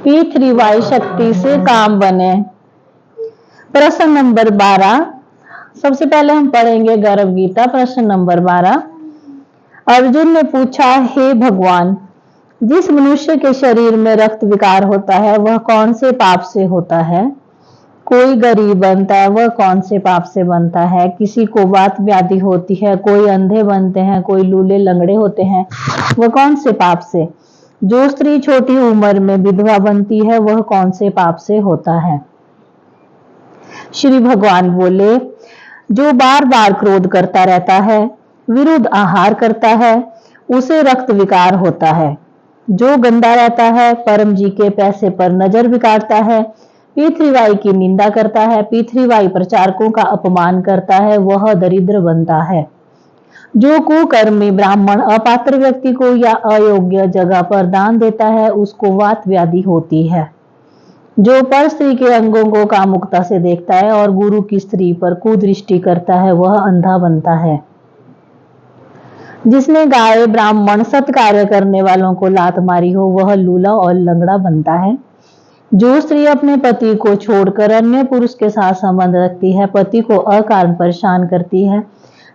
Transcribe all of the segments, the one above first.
P3Y शक्ति से काम बने। प्रश्न नंबर 12। सबसे पहले हम पढ़ेंगे गर्भ गीता। प्रश्न नंबर 12। अर्जुन ने पूछा, हे भगवान, जिस मनुष्य के शरीर में रक्त विकार होता है वह कौन से पाप से होता है? कोई गरीब बनता है, वह कौन से पाप से बनता है? किसी को वात व्याधि होती है, कोई अंधे बनते हैं, कोई लूले लंगड़े होते हैं, वह कौन से पाप से? जो स्त्री छोटी उम्र में विधवा बनती है वह कौन से पाप से होता है? श्री भगवान बोले, जो बार बार क्रोध करता रहता है, विरुद्ध आहार करता है, उसे रक्त विकार होता है। जो गंदा रहता है, परम जी के पैसे पर नजर बिगाड़ता है, P3Y की निंदा करता है, P3Y प्रचारकों का अपमान करता है, वह दरिद्र बनता है। जो कुकर्मी ब्राह्मण अपात्र व्यक्ति को या अयोग्य जगह पर दान देता है उसको वात व्याधि होती है। जो पर स्त्री के अंगों को कामुकता से देखता है और गुरु की स्त्री पर कुदृष्टि करता है वह अंधा बनता है। जिसने गाय ब्राह्मण सत्कार्य करने वालों को लात मारी हो वह लूला और लंगड़ा बनता है। जो स्त्री अपने पति को छोड़कर अन्य पुरुष के साथ संबंध रखती है, पति को अकारण परेशान करती है,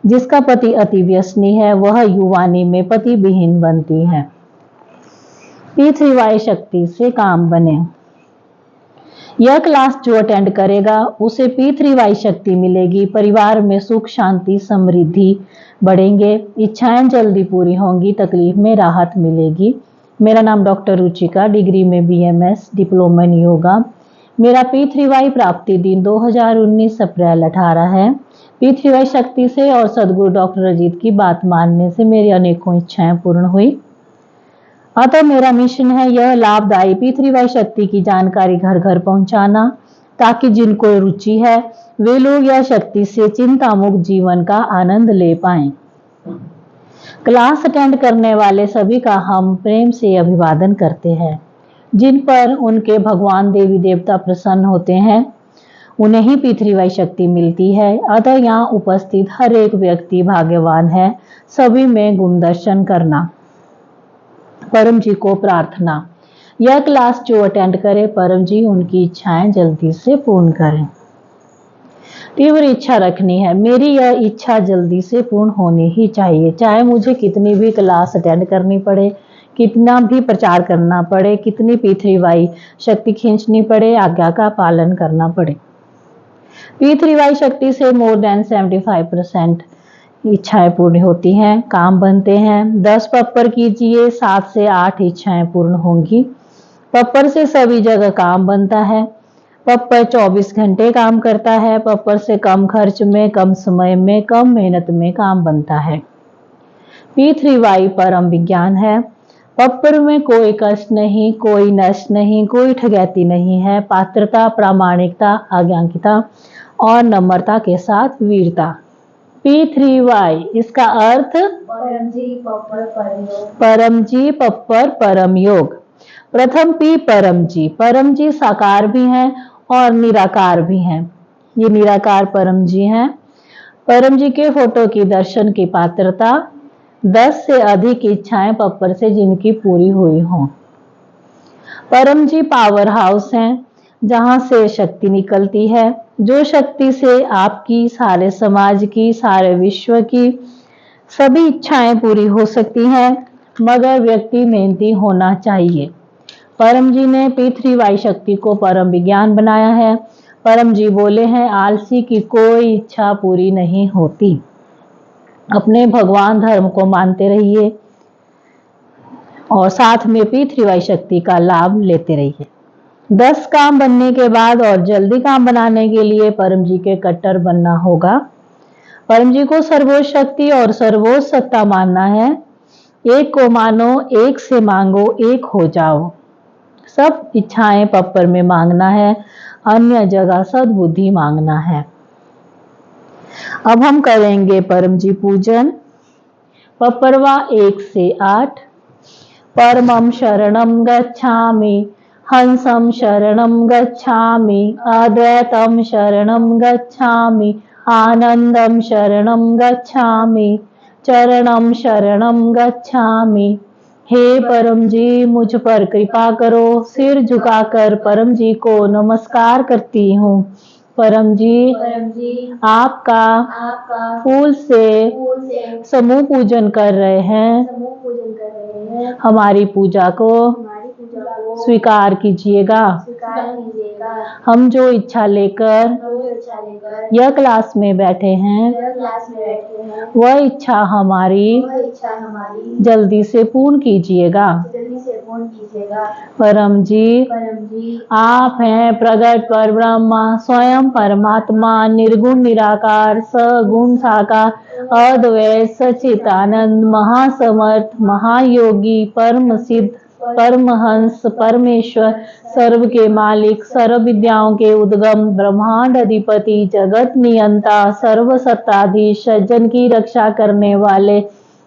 जिसका पति अति व्यसनी है, वह युवानी में पति विहीन बनती है। P3Y शक्ति से काम बने। यह क्लास जो अटेंड करेगा उसे P3Y शक्ति मिलेगी। परिवार में सुख शांति समृद्धि बढ़ेंगे, इच्छाएं जल्दी पूरी होंगी, तकलीफ में राहत मिलेगी। मेरा नाम डॉक्टर रुचिका, डिग्री में BMS, डिप्लोमा इन योगा। मेरा P3Y प्राप्ति दिन 2019 अप्रैल 18 है। P3Y शक्ति से और सदगुरु डॉक्टर अजीत की बात मानने से मेरी अनेकों इच्छाएं पूर्ण हुई। अतः मेरा मिशन है यह लाभदायी P3Y शक्ति की जानकारी घर घर पहुंचाना, ताकि जिनको रुचि है वे लोग यह शक्ति से चिंता मुक्त जीवन का आनंद ले पाएं। क्लास अटेंड करने वाले सभी का हम प्रेम से अभिवादन करते हैं। जिन पर उनके भगवान देवी देवता प्रसन्न होते हैं उन्हें ही P3Y शक्ति मिलती है। अतः यहाँ उपस्थित हर एक व्यक्ति भाग्यवान है। सभी में गुण दर्शन करना। परम जी को प्रार्थना, यह क्लास जो अटेंड करे परम जी उनकी इच्छाएं जल्दी से पूर्ण करें। तीव्र इच्छा रखनी है, मेरी यह इच्छा जल्दी से पूर्ण होनी ही चाहिए, चाहे मुझे कितनी भी क्लास अटेंड करनी पड़े, कितना भी प्रचार करना पड़े, कितनी P3Y शक्ति खींचनी पड़े, आज्ञा का पालन करना पड़े। P3Y शक्ति से मोर देन 75% इच्छाएं पूर्ण होती हैं, काम बनते हैं। 10 पप्पर कीजिए, 7 से 8 इच्छाएं पूर्ण होंगी। पप्पर से सभी जगह काम बनता है। पप्पर 24 घंटे काम करता है। पप्पर से कम खर्च में, कम समय में, कम मेहनत में काम बनता है। P3Y परम विज्ञान है। पप्पर में कोई कष्ट नहीं, कोई नष्ट नहीं, कोई ठगैती नहीं है। पात्रता, प्रामाणिकता, आज्ञाकारिता और नम्रता के साथ वीरता। P3Y इसका अर्थ परम जी पप्पर परम योग। परम जी पप्पर परम योग। प्रथम P परम जी। परम जी साकार भी हैं और निराकार भी हैं। ये निराकार परम जी हैं। परम जी के फोटो की दर्शन की पात्रता 10 से अधिक इच्छाएं पप्पर से जिनकी पूरी हुई हों। परम जी पावर हाउस हैं, जहां से शक्ति निकलती है, जो शक्ति से आपकी, सारे समाज की, सारे विश्व की सभी इच्छाएं पूरी हो सकती हैं, मगर व्यक्ति मेहनती होना चाहिए। परम जी ने P3Y शक्ति को परम विज्ञान बनाया है। परम जी बोले हैं, आलसी की कोई इच्छा पूरी नहीं होती। अपने भगवान धर्म को मानते रहिए और साथ में P3Y शक्ति का लाभ लेते रहिए। 10 काम बनने के बाद और जल्दी काम बनाने के लिए परम जी के कट्टर बनना होगा। परम जी को सर्वोच्च शक्ति और सर्वोच्च सत्ता मानना है। एक को मानो, एक से मांगो, एक हो जाओ। सब इच्छाएं पप्पर में मांगना है, अन्य जगह सद्बुद्धि मांगना है। अब हम करेंगे परम जी पूजन। पप्परवा 1 से 8। परमं शरणं गच्छामि, हंसं शरणं गच्छामि, अद्वैतं शरणं गच्छामि, आनंदं शरणं गच्छामि, चरणं शरणं गच्छामि, हे परम जी मुझ पर कृपा करो, सिर झुकाकर परम जी को नमस्कार करती हूँ। परम जी आपका फूल से समूह पूजन कर रहे हैं, हमारी पूजा को स्वीकार कीजिएगा। हम जो इच्छा लेकर यह क्लास में बैठे हैं, वह इच्छा हमारी जल्दी से पूर्ण कीजिएगा। परम जी आप हैं प्रगट पर ब्रह्मा, स्वयं परमात्मा, निर्गुण निराकार, सगुण साकार, अद्वैत सच्चिदानंद, महासमर्थ, महायोगी, परम सिद्ध, परमहंस, परमेश्वर, सर्व के मालिक, सर्व विद्याओं के उद्गम, ब्रह्मांड अधिपति, जगत नियंता, सर्व सत्ताधीश, सज्जन की रक्षा करने वाले,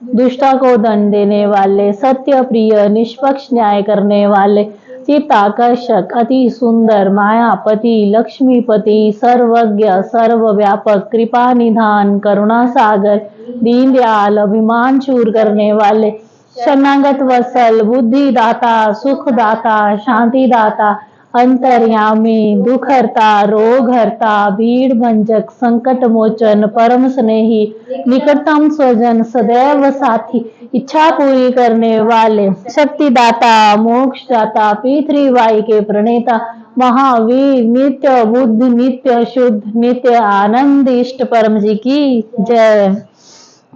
दुष्टा को दंड देने वाले, सत्य प्रिय, निष्पक्ष न्याय करने वाले, चित्ताकर्षक, अति सुंदर, मायापति, लक्ष्मीपति, सर्वज्ञ, सर्वव्यापक, कृपा निधान, करुणा सागर, दीनदयाल, अभिमान चूर करने वाले, शरणागत वत्सल, बुद्धि दाता, सुख दाता, शांति दाता, अंतर्यामी, दुख हरता, रोग हरता, भीड़ भंजक, संकट मोचन, परम स्नेही, निकटतम स्वजन, सदैव साथी, इच्छा पूरी करने वाले, शक्ति दाता, मोक्ष दाता, पृथ्वी के प्रणेता, महावीर, नित्य बुद्ध, नित्य शुद्ध, नित्य आनंद, इष्ट परम जी की जय।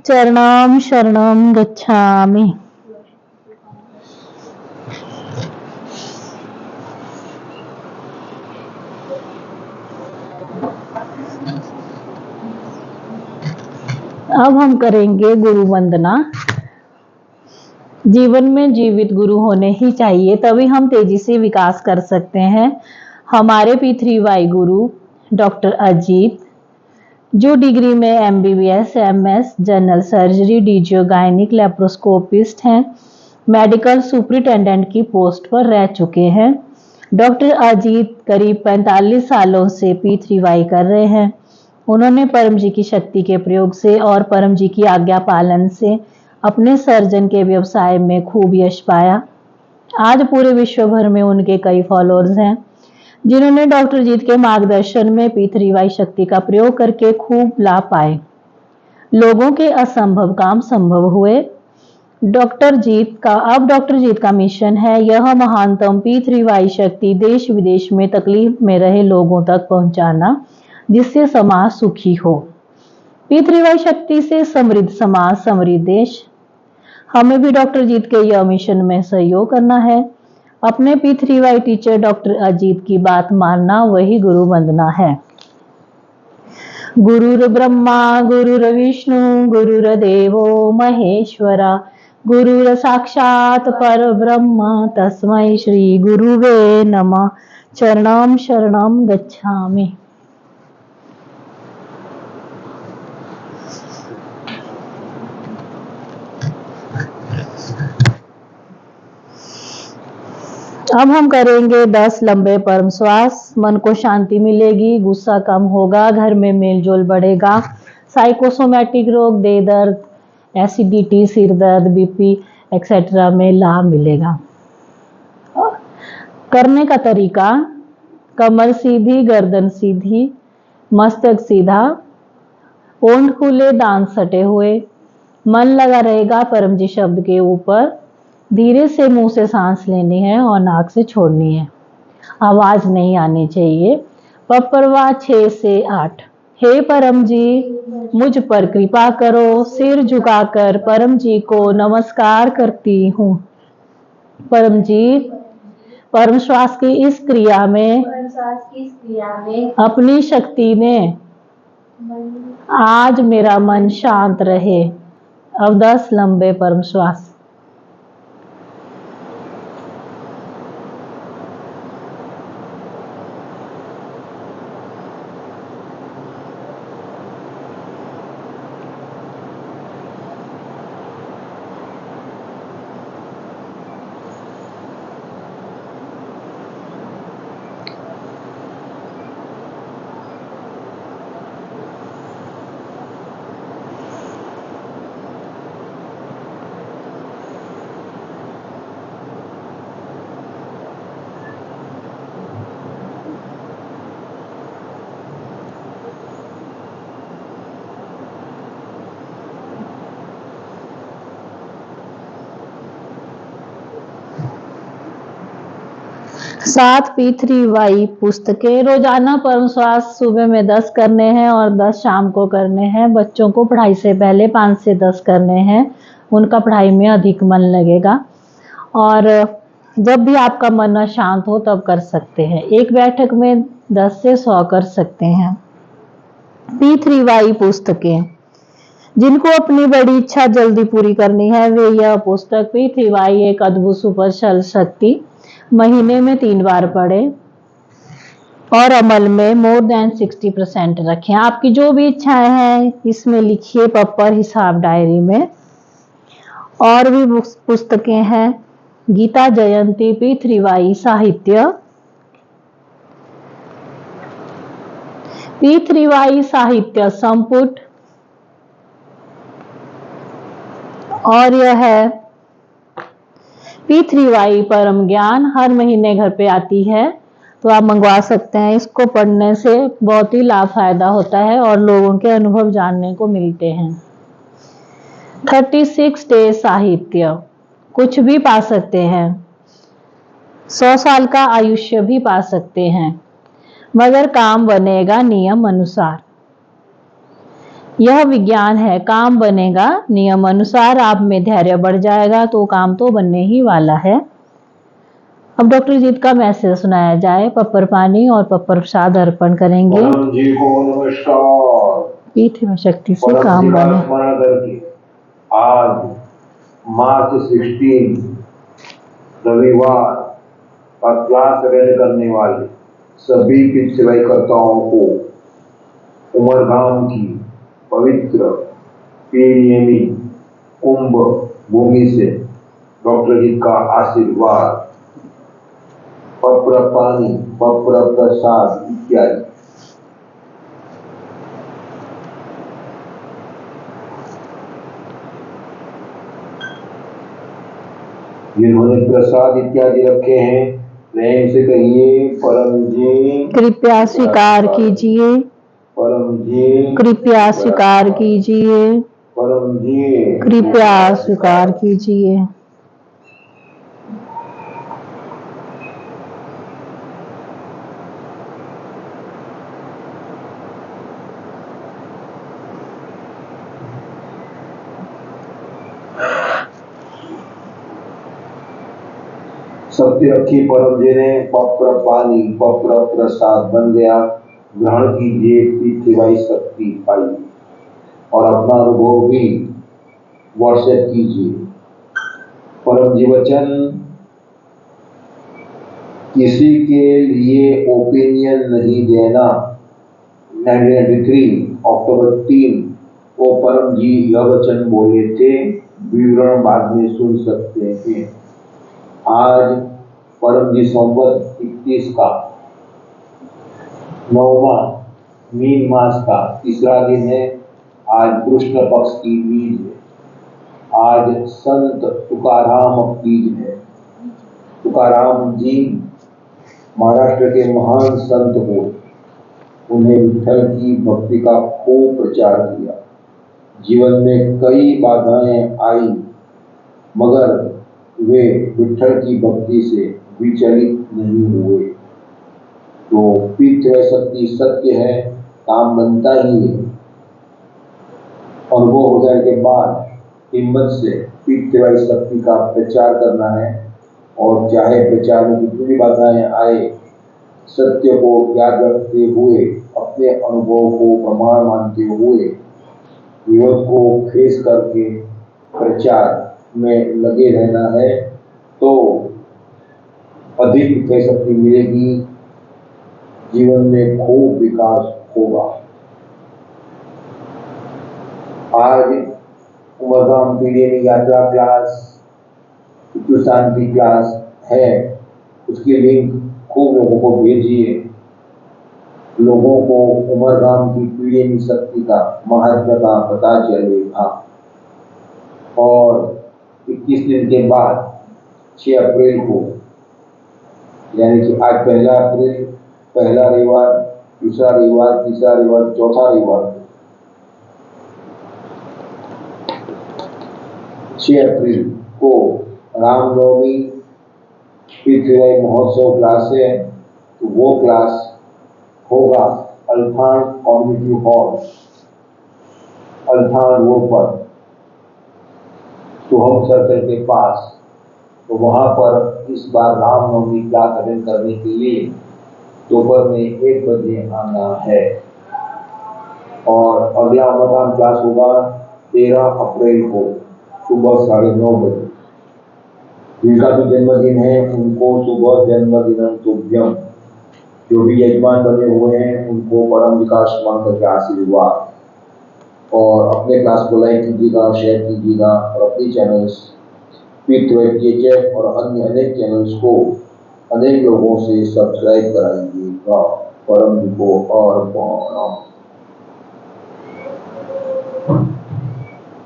चरणम शरणम गच्छामि। अब हम करेंगे गुरु वंदना। जीवन में जीवित गुरु होने ही चाहिए, तभी हम तेजी से विकास कर सकते हैं। हमारे P3Y गुरु डॉक्टर अजीत, जो डिग्री में MBBS, MS, general surgery, DGO, gynaec, laparoscopist हैं, मेडिकल सुपरिटेंडेंट की पोस्ट पर रह चुके हैं। डॉक्टर अजीत करीब 45 सालों से P3Y कर रहे हैं। उन्होंने परम जी की शक्ति के प्रयोग से और परम जी की आज्ञा पालन से अपने सर्जन के व्यवसाय में खूब यश पाया। आज पूरे विश्व भर में उनके कई फॉलोअर्स हैं, जिन्होंने डॉक्टर जीत के मार्गदर्शन में P3Y शक्ति का प्रयोग करके खूब लाभ पाए। लोगों के असंभव काम संभव हुए। डॉक्टर जीत का मिशन है यह महानतम P3Y शक्ति देश विदेश में तकलीफ में रहे लोगों तक पहुंचाना, जिससे समाज सुखी हो। P3Y शक्ति से समृद्ध समाज, समृद्ध देश। हमें भी डॉक्टर जीत के यह मिशन में सहयोग करना है। अपने P3Y टीचर डॉक्टर अजीत की बात मानना वही गुरु वंदना है। गुरुर ब्रह्मा गुरुर विष्णु गुरुर्देवो महेश्वरा, गुरुर साक्षात परब्रह्म तस्मै श्री गुरुवे नमः। चरणम शरणम गच्छामि। अब हम करेंगे 10 लंबे परम श्वास। मन को शांति मिलेगी, गुस्सा कम होगा, घर में मेलजोल बढ़ेगा, साइकोसोमैटिक रोग, देह दर्द, एसिडिटी, सिर दर्द, BP एक्सेट्रा में लाभ मिलेगा। करने का तरीका, कमर सीधी, गर्दन सीधी, मस्तक सीधा, ओंठ खुले, दांत सटे हुए, मन लगा रहेगा परम जी शब्द के ऊपर। धीरे से मुंह से सांस लेनी है और नाक से छोड़नी है, आवाज नहीं आनी चाहिए। पपरवा 6 से 8। हे परम जी मुझ पर कृपा करो, सिर झुकाकर परम जी को नमस्कार करती हूँ। परम जी परम श्वास की इस क्रिया में अपनी शक्ति में आज मेरा मन शांत रहे। अब 10 लंबे परम श्वास। 7P3Y पुस्तकें। रोजाना परम श्वास सुबह में 10 करने हैं और 10 शाम को करने हैं। बच्चों को पढ़ाई से पहले 5 से 10 करने हैं, उनका पढ़ाई में अधिक मन लगेगा। और जब भी आपका मन अशांत हो तब कर सकते हैं। एक बैठक में 10 से 100 कर सकते हैं। P3Y पुस्तकें। जिनको अपनी बड़ी इच्छा जल्दी पूरी करनी है वे यह पुस्तक P3Y एक अद्भुत सुपर शक्ति महीने में 3 बार पढ़ें और अमल में मोर देन 60% रखें। आपकी जो भी इच्छाएं हैं इसमें लिखिए पप्पर हिसाब डायरी में। और भी पुस्तकें हैं गीता जयंती P3Y साहित्य, P3Y साहित्य संपुट, और यह है P3Y परम ज्ञान। हर महीने घर पे आती है तो आप मंगवा सकते हैं। इसको पढ़ने से बहुत ही लाभ फायदा होता है और लोगों के अनुभव जानने को मिलते हैं। 36 डे साहित्य। कुछ भी पा सकते हैं, 100 साल का आयुष्य भी पा सकते हैं, मगर काम बनेगा नियम अनुसार। यह विज्ञान है, काम बनेगा नियम अनुसार। आप में धैर्य बढ़ जाएगा तो काम तो बनने ही वाला है। अब डॉक्टर जीत का मैसेज सुनाया जाए। पप्पर पानी और पप्पर प्रसाद अर्पण करेंगे। परम जी को नमस्कार। P3Y शक्ति से परम काम जी का बने। स्मरण करके आज मार्च 16 रविवार का क्लास अटेंड करने वाले सभी P3Y कर्ताओं को उमरगाम की पवित्र पीएमई कुंभ भूमि से डॉक्टर जी का आशीर्वाद, पप्र पानी, पप्र प्रसाद इत्यादि। जिन्होंने प्रसाद इत्यादि रखे हैं प्रेम से कहिए परम जी कृपया स्वीकार कीजिए, परम जी कृपया स्वीकार कीजिए, परम जी कृपया स्वीकार कीजिए। शक्ति रखी परम जी ने, पप्र पानी पप्र प्रसाद बन गया। ग्रहण कीजिए P3Y शक्ति पाई और अपना अनुभव भी व्हाट्सएप कीजिए। परम जी वचन, किसी के लिए ओपिनियन नहीं देना। 1993 अक्टूबर 3 को परम जी यह वचन बोले थे, विवरण बाद में सुन सकते हैं। आज परम जी संवत 21 का 9वां मीन मास का तीसरा दिन है। आज कृष्ण पक्ष की बीज है। आज संत तुकाराम बीज है। तुकाराम जी महाराष्ट्र के महान संत हो, उन्हें विठल की भक्ति का खूब प्रचार किया। जीवन में कई बाधाएं आई मगर वे विठल की भक्ति से विचलित नहीं हुए। तो P3Y शक्ति सत्य है, काम बनता ही है। अनुभव हो जाने के बाद हिम्मत से P3Y शक्ति का प्रचार करना है और चाहे प्रचार में कितनी भी बाधाएं आए, सत्य को याद रखते हुए, अपने अनुभव को प्रमाण मानते हुए, विरोध को फेस करके प्रचार में लगे रहना है तो अधिक P3Y शक्ति मिलेगी, जीवन में खूब विकास होगा। आज उमरगाम पीढ़ी यात्रा क्लास, शांति क्लास है, उसकी लिंक खूब लोगों को भेजिए। लोगों को उमरगाम की पीढ़ी शक्ति का महत्व का पता चलेगा। और 21 दिन के बाद 6 अप्रैल को, यानी कि आज 1 अप्रैल, पहला रविवार, दूसरा रविवार, तीसरा रविवार, चौथा रविवार, 6 अप्रैल को रामनवमी पृथ्वी महोत्सव क्लास है, तो वो क्लास होगा Althan community hall, Althan road पर, शुभम सर्कल के पास। तो वहां पर इस बार रामनवमी क्लास अटेंड करने के लिए दोपहर में 1 बजे आना है। और अगला अमरनाथ क्लास होगा 13 अप्रैल को सुबह 9:30 बजे। जिनका भी जन्मदिन है उनको सुबह जन्मदिन तुभ्यम। जो भी यजमान बने हुए हैं उनको परम विकास मंत्र के आशीर्वाद। और अपने क्लास को लाइक कीजिएगा, शेयर कीजिएगा और अपनी चैनल्स PTHF और अन्य अनेक चैनल्स को अनेक लोगों से सब्सक्राइब कराइएगा। परम जी को और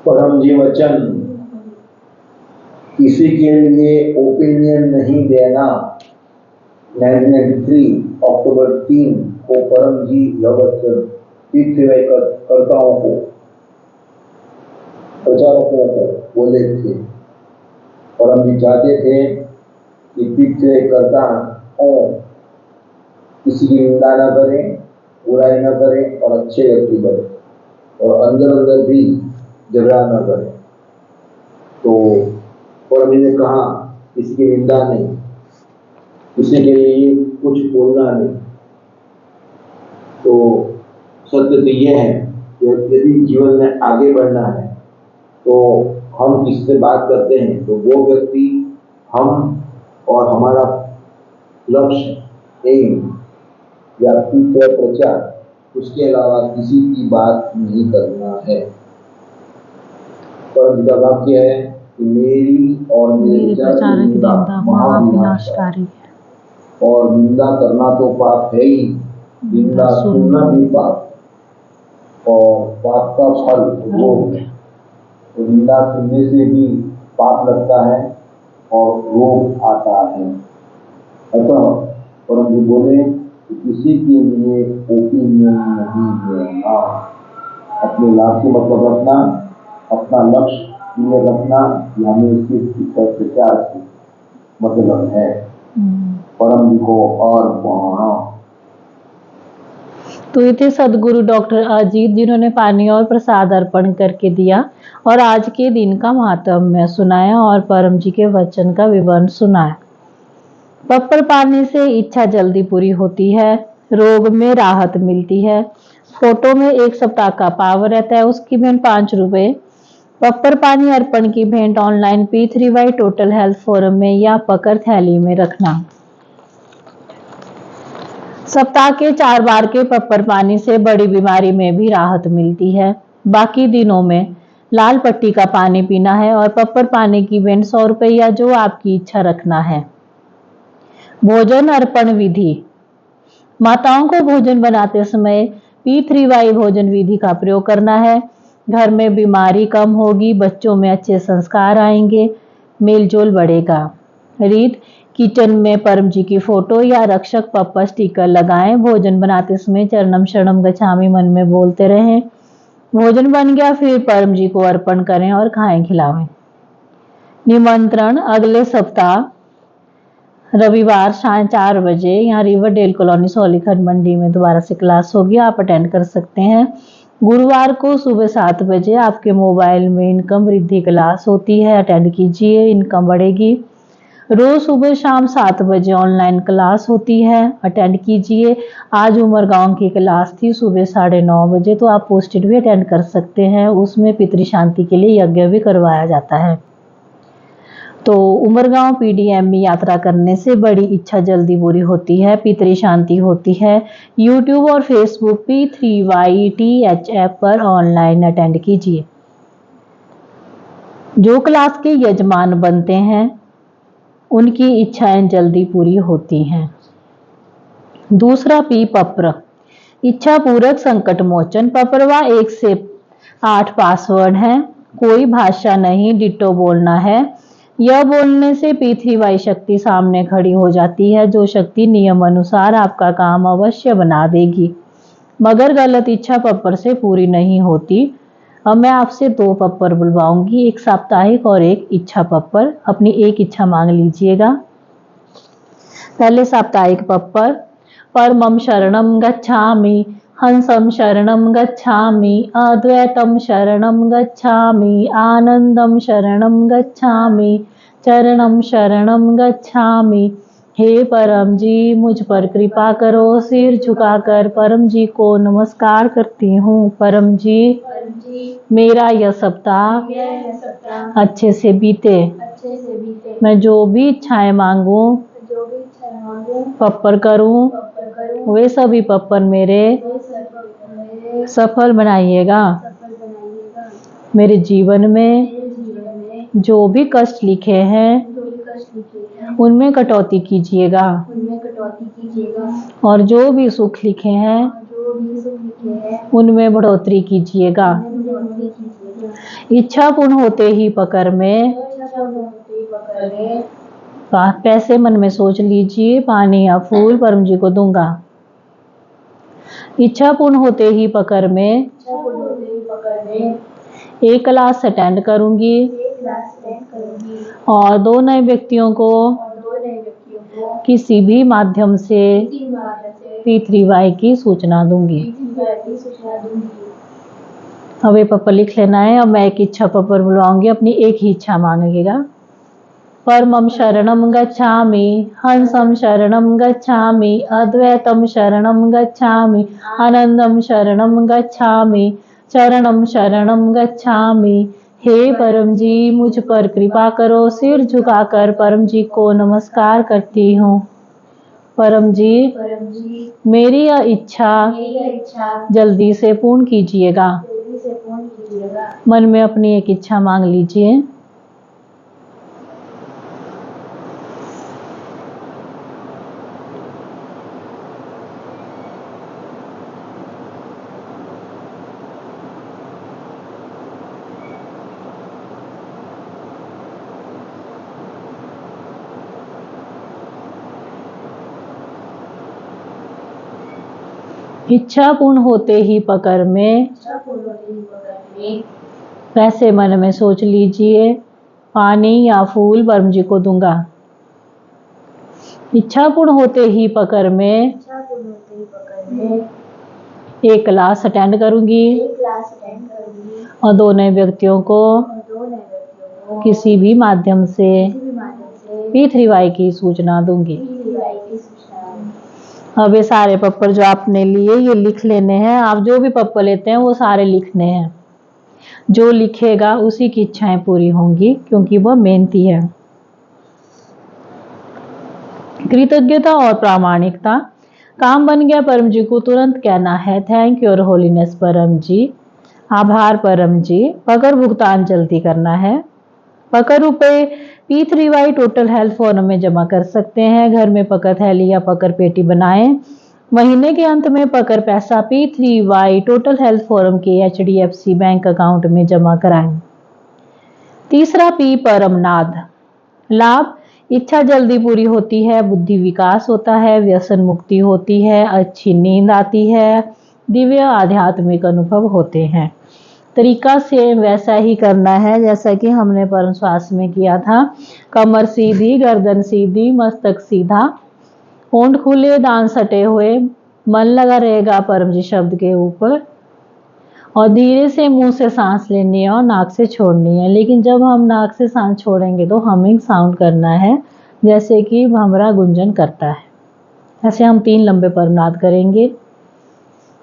परम जी वचन, किसी के लिए ओपिनियन नहीं देना। 1993 अक्टूबर 3 को परम जी वचन तीर्थयात्रियों को, प्रचारकों को बोले थे। परम जी चाहते थे कि तीर्थयात्रियों किसी की निंदा न करें, बुराई न करें और अच्छे व्यक्ति बने और अंदर अंदर भी झगड़ा न करें। तो परम जी ने कहा किसी की निंदा नहीं, किसी के लिए कुछ बोलना नहीं। तो सत्य तो यह है कि यदि जीवन में आगे बढ़ना है तो हम किससे बात करते हैं तो वो व्यक्ति, हम और हमारा लक्ष्य एम या प्रचार, उसके अलावा किसी की बात नहीं करना है। पर जिनका वाक्य है कि मेरी और मेरे प्रचार की निंदा महाविनाशकारी है। और निंदा करना तो पाप है ही, निंदा सुनना भी पाप और पाप का फल रोग है। तो निंदा सुनने से भी पाप लगता है और रोग आता है। अतः परम जी बोले कि किसी के लिए ओपिनियन नहीं देना, अपने लाभ से मतलब रखना, अपना लक्ष्य क्लियर रखना, हमें सिर्फ प्रचार से मतलब है। परम जी को और पढ़ना। तो ये थे सदगुरु डॉक्टर अजीत, जिन्होंने पानी और प्रसाद अर्पण करके दिया और आज के दिन का महात्म्य सुनाया और परम जी के वचन का विवरण सुनाया। पप्पर पानी से इच्छा जल्दी पूरी होती है, रोग में राहत मिलती है, फोटो में 1 सप्ताह का पावर रहता है, उसकी भेंट 5 रुपए। पप्पर पानी अर्पण की भेंट online P3Y total health forum में या पकर थैली में रखना। सप्ताह के 4 बार के पप्पर पानी से बड़ी बीमारी में भी राहत मिलती है। बाकी दिनों में लाल पट्टी का पानी पीना है और पप्पर पानी की भेंट 100 रुपए या जो आपकी इच्छा रखना है। भोजन अर्पण विधि, माताओं को भोजन बनाते समय P3Y भोजन विधि का प्रयोग करना है। घर में बीमारी कम होगी, बच्चों में अच्छे संस्कार आएंगे, मेलजोल बढ़ेगा। रीत, किचन में परम जी की फोटो या रक्षक पप्पा स्टिकर लगाएं। भोजन बनाते समय चरणम शरणम गच्छामि मन में बोलते रहें। भोजन बन गया फिर परम जी को अर्पण करें और खाएं खिलावें। निमंत्रण, अगले सप्ताह रविवार साढ़े 4 बजे यहाँ रिवरडेल कॉलोनी सोलीखंड मंडी में दोबारा से क्लास होगी, आप अटेंड कर सकते हैं। गुरुवार को सुबह 7 बजे आपके मोबाइल में इनकम वृद्धि क्लास होती है, अटेंड कीजिए, इनकम बढ़ेगी। रोज सुबह शाम 7 बजे ऑनलाइन क्लास होती है, अटेंड कीजिए। आज उमरगांव की क्लास थी सुबह 9:30 बजे, तो आप पोस्टेड भी अटेंड कर सकते हैं। उसमें पितृ शांति के लिए यज्ञ भी करवाया जाता है। तो उमरगांव PDM में यात्रा करने से बड़ी इच्छा जल्दी पूरी होती है, पितृ शांति होती है। YouTube और Facebook P3YTHF पर ऑनलाइन अटेंड कीजिए। जो क्लास के यजमान बनते हैं उनकी इच्छाएं जल्दी पूरी होती हैं। दूसरा P पप्र, इच्छा पूरक संकट मोचन। पपरवा 1 से 8 पासवर्ड है, कोई भाषा नहीं, डिटो बोलना है। यह बोलने से P3Y शक्ति सामने खड़ी हो जाती है, जो शक्ति नियम अनुसार आपका काम अवश्य बना देगी, मगर गलत इच्छा पप्पर से पूरी नहीं होती। अब मैं आपसे 2 पप्पर बुलवाऊंगी, एक साप्ताहिक और एक इच्छा पप्पर। अपनी एक इच्छा मांग लीजिएगा। पहले साप्ताहिक पप्पर। परमं शरणं गच्छामि, हंसं शरणं गच्छामि, अद्वैतं शरणं गच्छामि, आनंदं शरणं गच्छामि, चरणं शरणं गच्छामि। हे परम जी मुझ पर कृपा करो। सिर झुकाकर परम जी को नमस्कार करती हूँ। परम जी मेरा यह सप्ताह अच्छे से बीते। मैं जो भी इच्छाएं मांगूं पप्पर करूं, वे सभी पप्पर मेरे सफल बनाइएगा। मेरे जीवन में जो भी कष्ट लिखे हैं उनमें कटौती कीजिएगा, और जो भी सुख लिखे हैं उनमें बढ़ोतरी कीजिएगा। इच्छा पूर्ण होते ही पकड़ में पैसे मन में सोच लीजिए, पानी या फूल परम जी को दूंगा। इच्छा पूर्ण होते ही पकड़ में एक क्लास अटेंड करूंगी और 2 नए व्यक्तियों को किसी भी माध्यम से P3Y की सूचना दूंगी। अब ये पप्पर लिख लेना है। अब मैं एक इच्छा पप्पर बुलवाऊंगी, अपनी एक ही इच्छा मांगिएगा। परमं शरणं गच्छामि, हंसं शरणं गच्छामि, अद्वैतं शरणं गच्छामि, आनंदं शरणं गच्छामि, चरणं शरणं गच्छामि। हे परम जी मुझ पर कृपा करो। सिर झुकाकर परम जी को नमस्कार करती हूँ। परम जी मेरी यह इच्छा जल्दी से पूर्ण कीजिएगा। मन में अपनी एक इच्छा मांग लीजिए। इच्छा पूर्ण होते ही पकड़ में पैसे मन में सोच लीजिए, पानी या फूल परम जी को दूंगा। इच्छा पूर्ण होते ही पकड़ में एक क्लास अटेंड करूंगी और 2 नए व्यक्तियों को किसी भी माध्यम से P3Y की सूचना दूंगी। अब ये सारे पप्पर जो आपने लिए ये लिख लेने हैं। आप जो भी पप्पर लेते हैं वो सारे लिखने हैं। जो लिखेगा उसी की इच्छाएं पूरी होंगी, क्योंकि वह मेहनती है। कृतज्ञता और प्रामाणिकता। काम बन गया परम जी को तुरंत कहना है थैंक योर होलीनेस परम जी, आभार परम जी। पकड़ भुगतान जल्दी करना है। पकड़ रुपए P3Y टोटल हेल्थ फोरम में जमा कर सकते हैं। घर में पकड़ थैली या पकड़ पेटी बनाएं। महीने के अंत में पकड़ पैसा P3Y टोटल हेल्थ फोरम के HDFC बैंक अकाउंट में जमा कराएं। तीसरा P परमनाद। लाभ इच्छा जल्दी पूरी होती है, बुद्धि विकास होता है, व्यसन मुक्ति होती है, अच्छी नींद आती है, दिव्य आध्यात्मिक अनुभव होते हैं। तरीका से वैसा ही करना है जैसा कि हमने परम श्वास में किया था। कमर सीधी, गर्दन सीधी, मस्तक सीधा, होंठ खुले, दांत सटे हुए, मन लगा रहेगा परम जी शब्द के ऊपर, और धीरे से मुंह से सांस लेनी है और नाक से छोड़नी है। लेकिन जब हम नाक से सांस छोड़ेंगे तो हमिंग साउंड करना है, जैसे कि भंवरा गुंजन करता है। ऐसे हम 3 लंबे परमनाद करेंगे।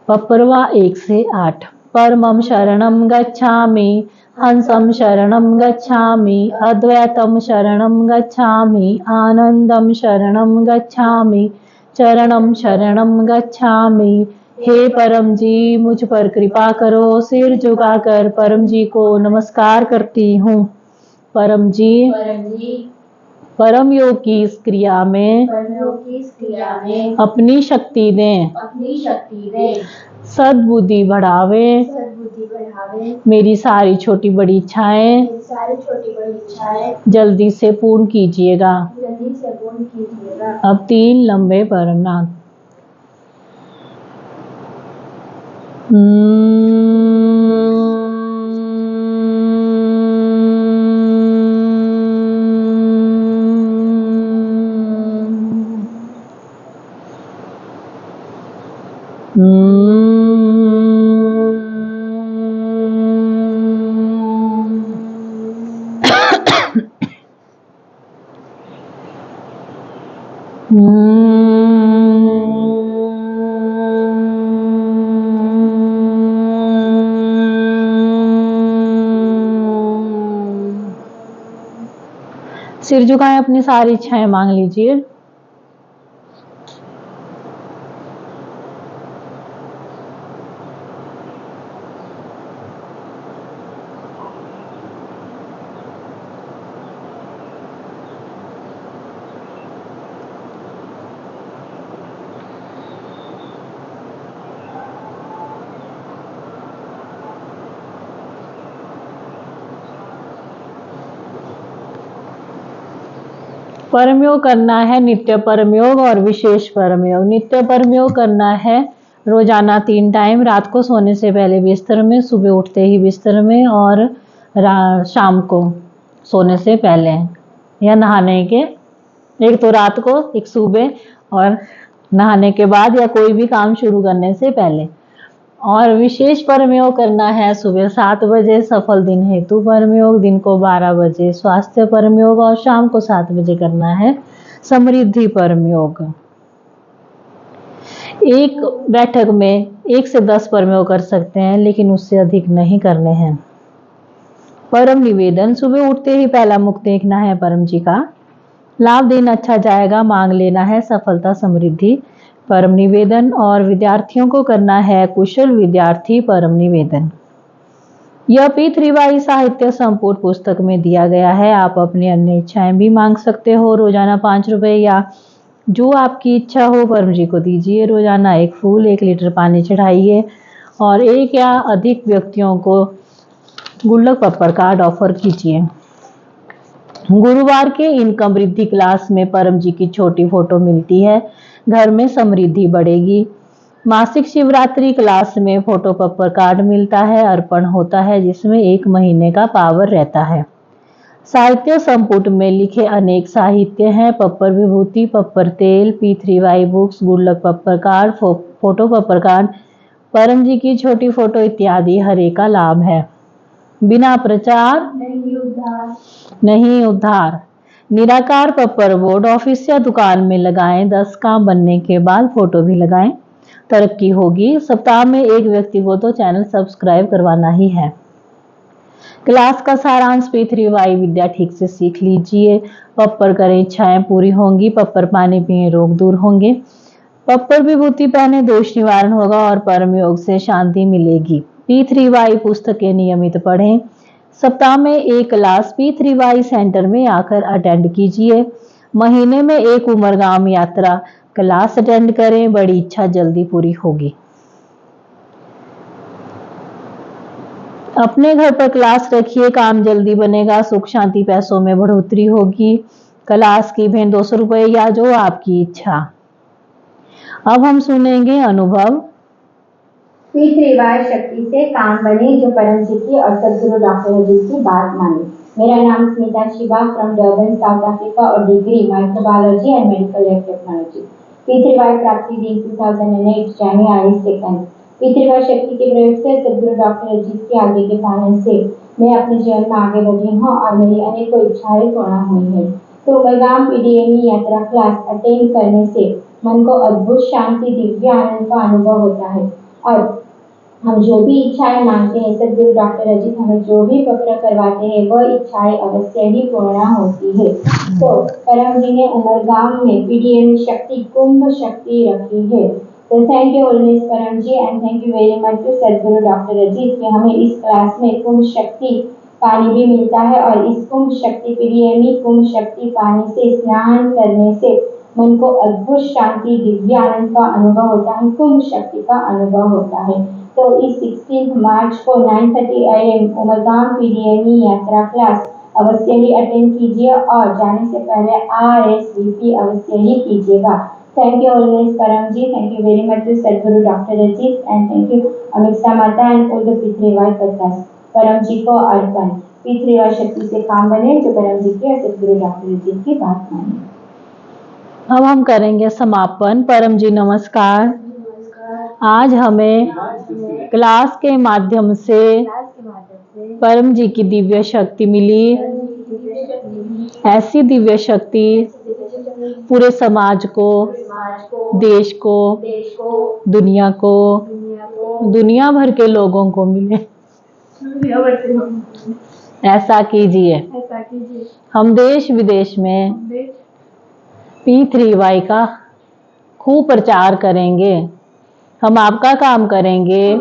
पप्परवा 1 से 8। परमं शरणं गच्छामि, हंसं शरणं गच्छामि, अद्वैतं शरणं गच्छामि, आनंदं शरणं गच्छामि, चरणं शरणं गच्छामि। हे परम जी मुझ पर कृपा करो। सिर झुकाकर परम जी को नमस्कार करती हूँ। परम जी परम योग की इस क्रिया में अपनी शक्ति दें, सद्बुद्धि बढ़ावे, मेरी सारी छोटी बड़ी इच्छाएं जल्दी से पूर्ण कीजिएगा। अब 3 लंबे परमनाद। सिर झुकाएं, अपनी सारी इच्छाएं मांग लीजिए। परमयोग करना है नित्य परमयोग और विशेष परमयोग। नित्य परमयोग करना है रोजाना 3 टाइम, रात को सोने से पहले बिस्तर में, सुबह उठते ही बिस्तर में, और शाम को सोने से पहले या नहाने के, एक तो रात को, एक सुबह, और नहाने के बाद या कोई भी काम शुरू करने से पहले। और विशेष परमयोग करना है सुबह 7 बजे सफल दिन हेतु परमयोग, दिन को 12 बजे स्वास्थ्य परमयोग, और शाम को 7 बजे करना है समृद्धि परमयोग। एक बैठक में 1 से 10 परमयोग कर सकते हैं, लेकिन उससे अधिक नहीं करने हैं। परम निवेदन, सुबह उठते ही पहला मुख देखना है परम जी का। लाभ दिन अच्छा जाएगा, मांग लेना है सफलता समृद्धि परम निवेदन। और विद्यार्थियों को करना है कुशल विद्यार्थी परम निवेदन। यह P3Y साहित्य संपूर्ण पुस्तक में दिया गया है। आप अपनी अन्य इच्छाएं भी मांग सकते हो। रोजाना 5 रुपए या जो आपकी इच्छा हो परम जी को दीजिए। रोजाना 1 फूल, 1 लीटर पानी चढ़ाइए, और 1 या अधिक व्यक्तियों को गुल्लक पप्पर कार्ड ऑफर कीजिए। गुरुवार के इनकम वृद्धि क्लास में परम जी की छोटी फोटो मिलती है, घर में समृद्धि बढ़ेगी। मासिक शिवरात्रि क्लास में फोटो पप्पर कार्ड मिलता है, अर्पण होता है, जिसमें 1 महीने का पावर रहता है। साहित्य संपुट में लिखे अनेक साहित्य हैं, पप्पर विभूति, पप्पर तेल, P3Y बुक्स, गुल्लक पप्पर कार्ड, फोटो पप्पर कार्ड, परम जी की छोटी फोटो इत्यादि हर एक का लाभ है। बिना प्रचार नहीं उद्धार। निराकार पप्पर बोर्ड ऑफिस या दुकान में लगाएं। 10 काम बनने के बाद फोटो भी लगाएं, तरक्की होगी। सप्ताह में 1 व्यक्ति को तो चैनल सब्सक्राइब करवाना ही है। क्लास का सारांश P3Y विद्या ठीक से सीख लीजिए। पप्पर करें, इच्छाएं पूरी होंगी। पप्पर पानी पिए, रोग दूर होंगे। पप्पर विभूति पहने, दोष निवारण होगा, और परम योग से शांति मिलेगी। P3Y पुस्तकें नियमित पढ़ें। सप्ताह में 1 क्लास P3Y सेंटर में आकर अटेंड कीजिए। महीने में 1 उमरगाम यात्रा क्लास अटेंड करें, बड़ी इच्छा जल्दी पूरी होगी। अपने घर पर क्लास रखिए, काम जल्दी बनेगा, सुख शांति पैसों में बढ़ोतरी होगी। क्लास की भेंट 200 रुपये या जो आपकी इच्छा। अब हम सुनेंगे अनुभव। P3Y शक्ति से काम बने, जो परम जी की और सदगुरु डॉक्टर अजीत की बात माने। मेरा नाम Smita Shiva from Durban South Africa और degree microbiology and medical lab technology. P3Y प्राप्ति दिन 2008 जनवरी 2। P3Y शक्ति के प्रयोग से सदगुरु डॉक्टर अजीत के आगे के पालन से मैं अपने जीवन में आगे बढ़ी हूँ और मेरी अनेकों इच्छाएं पूर्ण हुई है। तो उमरगाम PDME यात्रा क्लास अटेंड करने से मन को अद्भुत शांति, दिव्य आनंद का अनुभव होता है, और हम जो भी इच्छाएं मांगते हैं, सदगुरु डॉक्टर अजीत हमें जो भी पत्र करवाते हैं, वह इच्छाएं अवश्य ही पूर्ण होती है। तो परम जी ने उमरगाम में PDME शक्ति कुंभ शक्ति रखी है। तो thank you always Param ji, and thank you very much to Sadguru doctor Ajit कि हमें इस क्लास में कुंभ शक्ति पानी भी मिलता है, और इस कुंभ शक्ति PDME कुंभ शक्ति पानी से स्नान करने से मन को अद्भुत शांति, दिव्य आनंद का अनुभव होता है, कुंभ शक्ति का अनुभव होता है। तो इस 16 मार्च को 9:30 AM उमरगाम PDME यात्रा क्लास अवश्य ही अटेंड कीजिए, और जाने से पहले RSVP अवश्य ही कीजिएगा। Thank you always Param ji, thank you very much to Sadguru doctor Ajit, and thank you Amiksha Mata and all the P3Y पचास। परम जी को अर्पण। P3Y शक्ति से काम बने, जो परम जी की और सदगुरु डॉक्टर अजीत की बात माने। अब हम करेंगे समापन। परम जी नमस्कार। आज हमें क्लास के माध्यम से परम जी की दिव्य शक्ति मिली। ऐसी दिव्य शक्ति पूरे समाज को, देश को, दुनिया को, दुनिया भर के लोगों को मिले। ऐसा कीजिए। हम देश विदेश में P3Y का खूब प्रचार करेंगे। हम आपका काम करेंगे,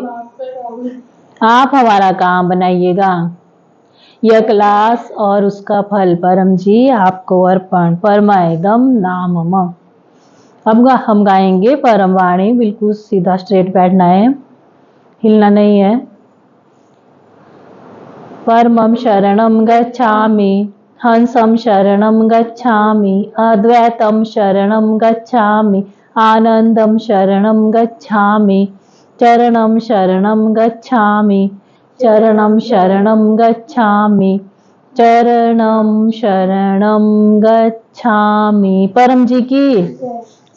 आप हमारा काम बनाइएगा। यह क्लास और उसका फल परम जी आपको अर्पण। परमायदम नामम। अब हम गाएंगे परम वाणी। बिल्कुल सीधा स्ट्रेट बैठना है, हिलना नहीं है। परमं शरणं गच्छामि, हंसं शरणं गच्छामि, अद्वैतं शरणं गच्छामि, आनंदं शरणं गच्छामि, चरणं शरणं गच्छामि, चरणं शरणं गच्छामि, चरणं शरणं गच्छामि। परम जी की,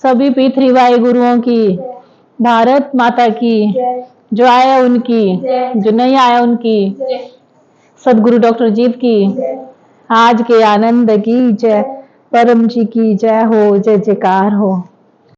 सभी P3Y गुरुओं की, भारत माता की, जो आया उनकी, जो नहीं आया उनकी, सदगुरु डॉक्टर जीत की, आज के आनंद की जय, परम जी की जय हो, जय जयकार हो।